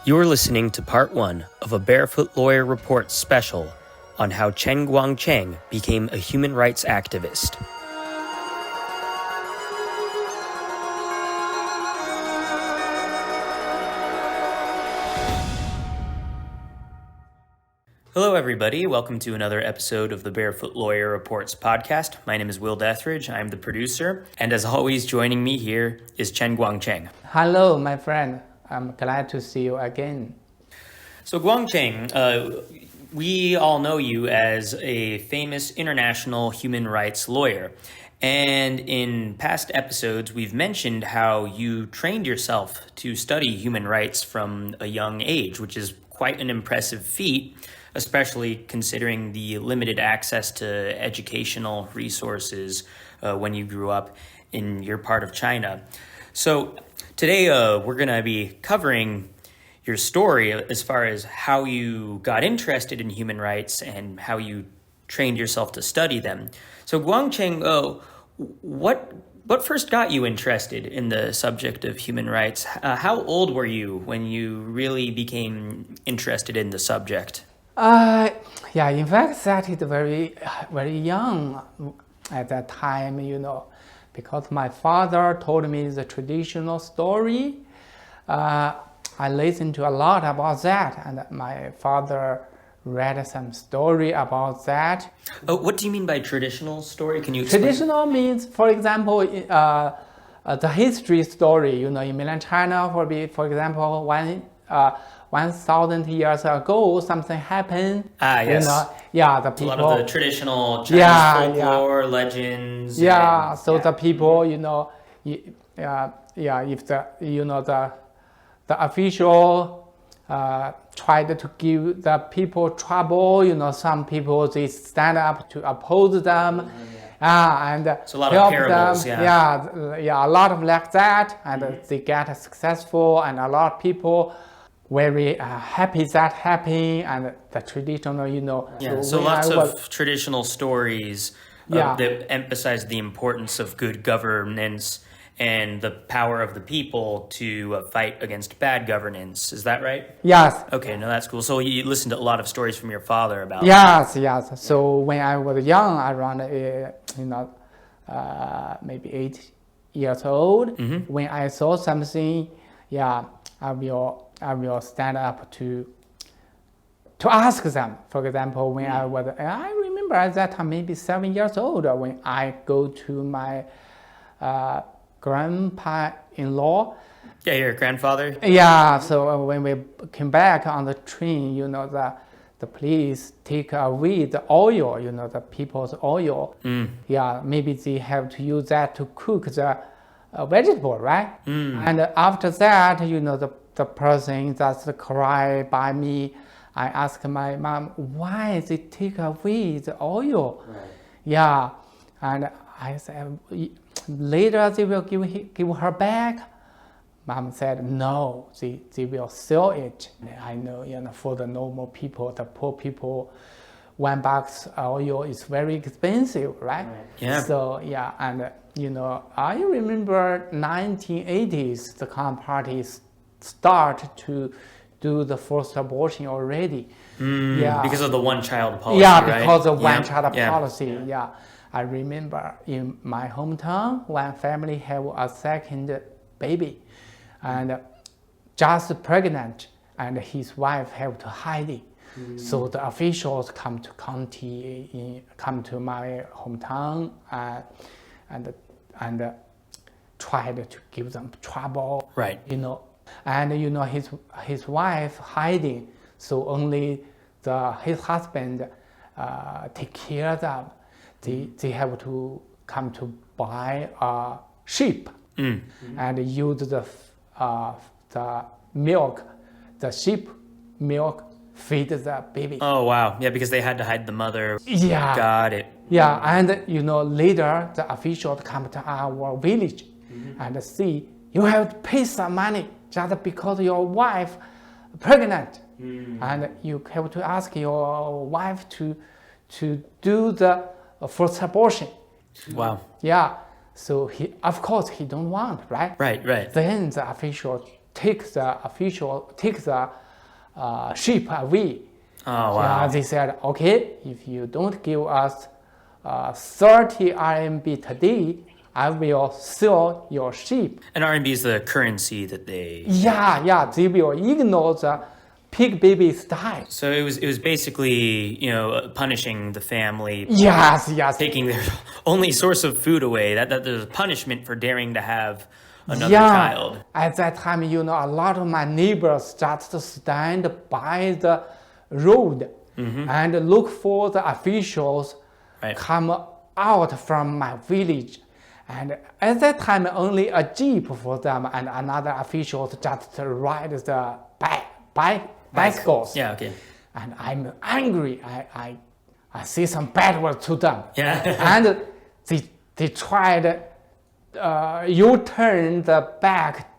You're listening to part one of a Barefoot Lawyer Report special on how Chen Guangcheng became a human rights activist. Hello, everybody. Welcome to another episode of the Barefoot Lawyer Reports podcast. My name is Will Dethridge. I'm the producer. And as always, joining me here is Chen Guangcheng. Hello, my friend. I'm glad to see you again. So Guangcheng, we all know you as a famous international human rights lawyer. And in past episodes, we've mentioned how you trained yourself to study human rights from a young age, which is quite an impressive feat, especially considering the limited access to educational resources when you grew up in your part of China. So today we're going to be covering your story as far as how you got interested in human rights and how you trained yourself to study them. So Guangcheng, what first got you interested in the subject of human rights? How old were you when you really became interested in the subject? In fact, started very young at that time, because my father told me the traditional story. I listened to a lot about that, and my father read some story about that. Oh, what do you mean by traditional story? Can you explain? Traditional means, for example, the history story. In mainland China, for example, 1,000 years ago, something happened. Yes. The people. A lot of the traditional Chinese folklore, legends. The people, if the official tried to give the people trouble, some people they stand up to oppose them. And so a lot of parables, them. A lot of like that, and they get successful, and a lot of people very happy that happened, and the traditional, So lots of traditional stories that emphasize the importance of good governance and the power of the people to fight against bad governance. Is that right? Yes. Okay, no, that's cool. So you listened to a lot of stories from your father about Yes. So when I was young, around maybe 8 years old, when I saw something, I will stand up to ask them. For example, when I remember at that time maybe 7 years old, when I go to my grandpa-in-law. Yeah, your grandfather? Yeah, so when we came back on the train, the police take away the oil, the people's oil. Maybe they have to use that to cook the vegetable, right? And after that, the person that's cry by me, I ask my mom, why they take away the oil? Right. And I said, later they will give her back. Mom said, no, they will sell it. I know, for the normal people, the poor people, $1 oil is very expensive, right? Yeah. So, and, I remember 1980s, the Communist parties start to do the forced abortion already. Because of the one-child policy, because of one-child policy, I remember in my hometown, one family have a second baby, and just pregnant, and his wife have to hide it. So the officials come to my hometown and tried to give them trouble. Right. And his wife hiding, so only his husband take care of them. They have to come to buy a sheep and use the milk, the sheep milk, feed the baby. Oh wow! Yeah, because they had to hide the mother. Yeah. Got it. Yeah, and later the officials come to our village and see you have to pay some money just because your wife pregnant, and you have to ask your wife to do the forced abortion. Wow. Yeah. So he don't want, right? Right. Then the official take the sheep away. Oh, wow. Yeah, they said, okay, if you don't give us 30 RMB today, I will sell your sheep. And RMB is the currency that they... Yeah, they will ignore the pig babies die. So it was basically, punishing the family. Yes. Taking their only source of food away. That there's a punishment for daring to have another Yeah. child. At that time, a lot of my neighbors just stand by the road and look for the officials come out from my village. And at that time, only a jeep for them and another official just ride the bicycles. Yeah, okay. And I'm angry. I say some bad words to them. Yeah. And they tried U-turn the back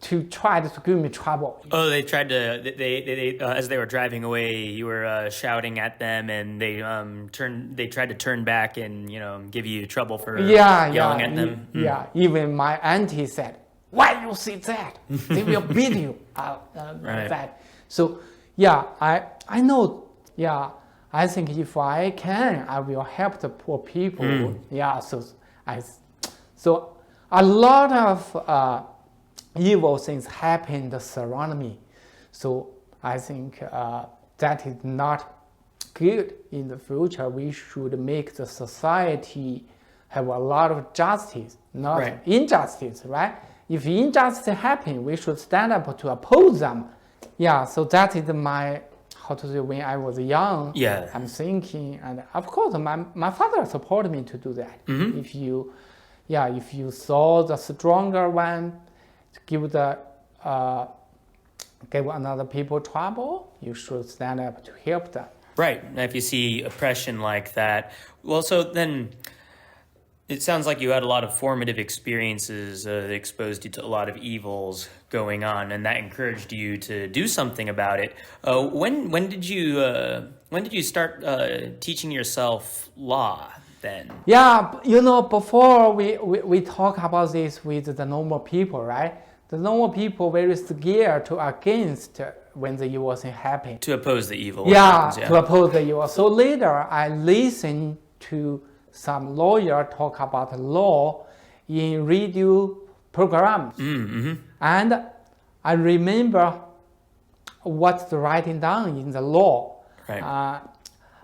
to try to give me trouble. Oh, they tried to. They as they were driving away, you were shouting at them, and they tried to turn back and give you trouble for yelling at them. Yeah, even my auntie said, "Why you say that? They will beat you." Right. That. So yeah, I know. Yeah, I think if I can, I will help the poor people. Yeah, so a lot of evil things happened surround me. So I think that is not good in the future. We should make the society have a lot of justice, not injustice, right? If injustice happen, we should stand up to oppose them. Yeah, so that is my, when I was young, I'm thinking, and of course my father supported me to do that. If you saw the stronger one, give another people trouble, you should stand up to help them. Right. If you see oppression like that, well, so then it sounds like you had a lot of formative experiences that exposed you to a lot of evils going on, and that encouraged you to do something about it. When did you start teaching yourself law? Then? Yeah, before we talk about this with the normal people, right? The normal people very scared to against when the evil thing happen. To oppose the evil. Yeah, to oppose the evil. So later I listened to some lawyer talk about law in radio programs. And I remember what's writing down in the law. Right.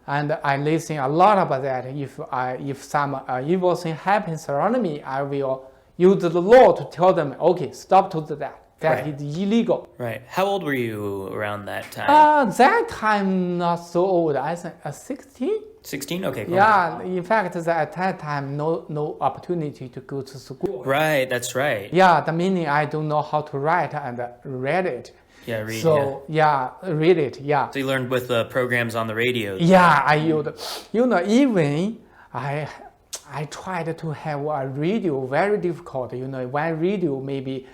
And I listen a lot about that. If some evil thing happens around me, I will use the law to tell them, okay, stop to that. That is illegal. Right. How old were you around that time? That time not so old. I think 16. 16? Okay, cool. Yeah, in fact, at that time, no opportunity to go to school. Right, that's right. Yeah, the meaning I don't know how to write and read it. Yeah, read. So read it. Yeah. So you learned with programs on the radio. Yeah, I used. Even I tried to have a radio very difficult. One radio maybe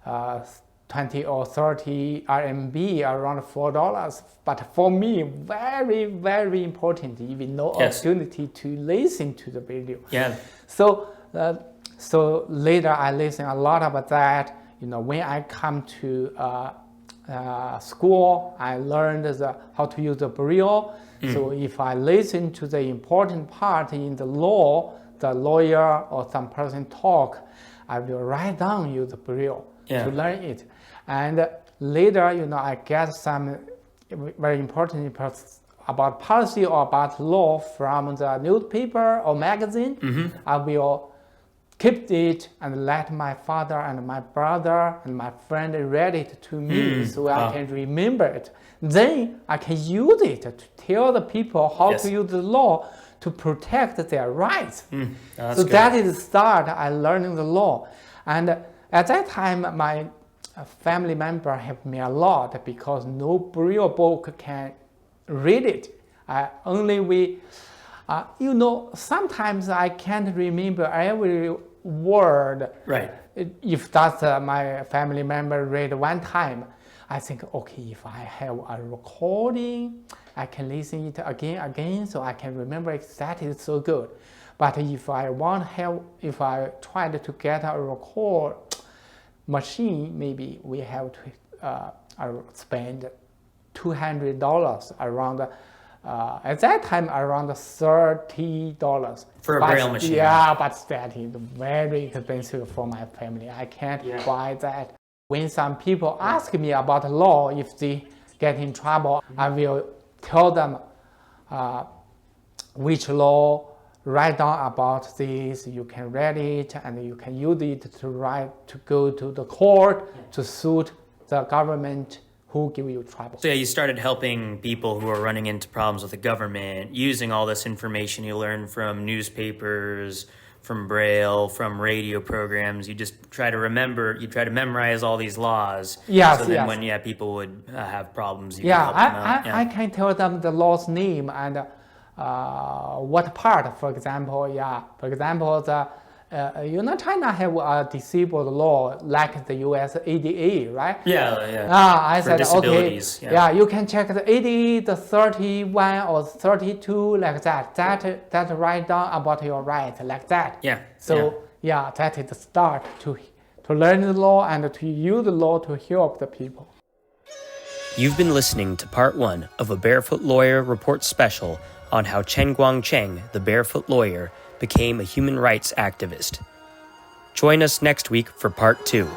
20 or 30 RMB, around $4. But for me, very, very important. Even no opportunity to listen to the radio. Yeah. So later I listen a lot about that. When I come to school, I learned how to use the braille. So if I listen to the important part in the law, the lawyer or some person talk, I will write down use the braille to learn it. And later, I get some very important about policy or about law from the newspaper or magazine. I will keep it and let my father and my brother and my friend read it to me so I can remember it. Then I can use it to tell the people how to use the law to protect their rights. So that is the start. I learning the law. And at that time, my family member helped me a lot because no braille book can read it. Sometimes I can't remember every word. Right. If that's my family member read one time, I think, okay, if I have a recording, I can listen it again, so I can remember it. That is so good. But if I want help, if I tried to get a record, machine, maybe we have to spend $200 around. At that time, around $30 for a braille machine. Yeah, but that is very expensive for my family. I can't buy that. When some people ask me about law, if they get in trouble, I will tell them which law, write down about this. You can read it and you can use it to go to the court to suit the government who give you trouble. So you started helping people who are running into problems with the government, using all this information you learned from newspapers, from Braille, from radio programs. You just try to memorize all these laws. Yes, so then when people would have problems, you could help them out. I can tell them the law's name and what part, for example, China have a disabled law like the U.S. ADA, right? I said, okay, you can check the ADA, the 31 or 32, like that. That write down about your right, like that. That is the start to learn the law and to use the law to help the people. You've been listening to part 1 of a Barefoot Lawyer Report special on how Chen Guangcheng, the Barefoot Lawyer, became a human rights activist. Join us next week for part 2.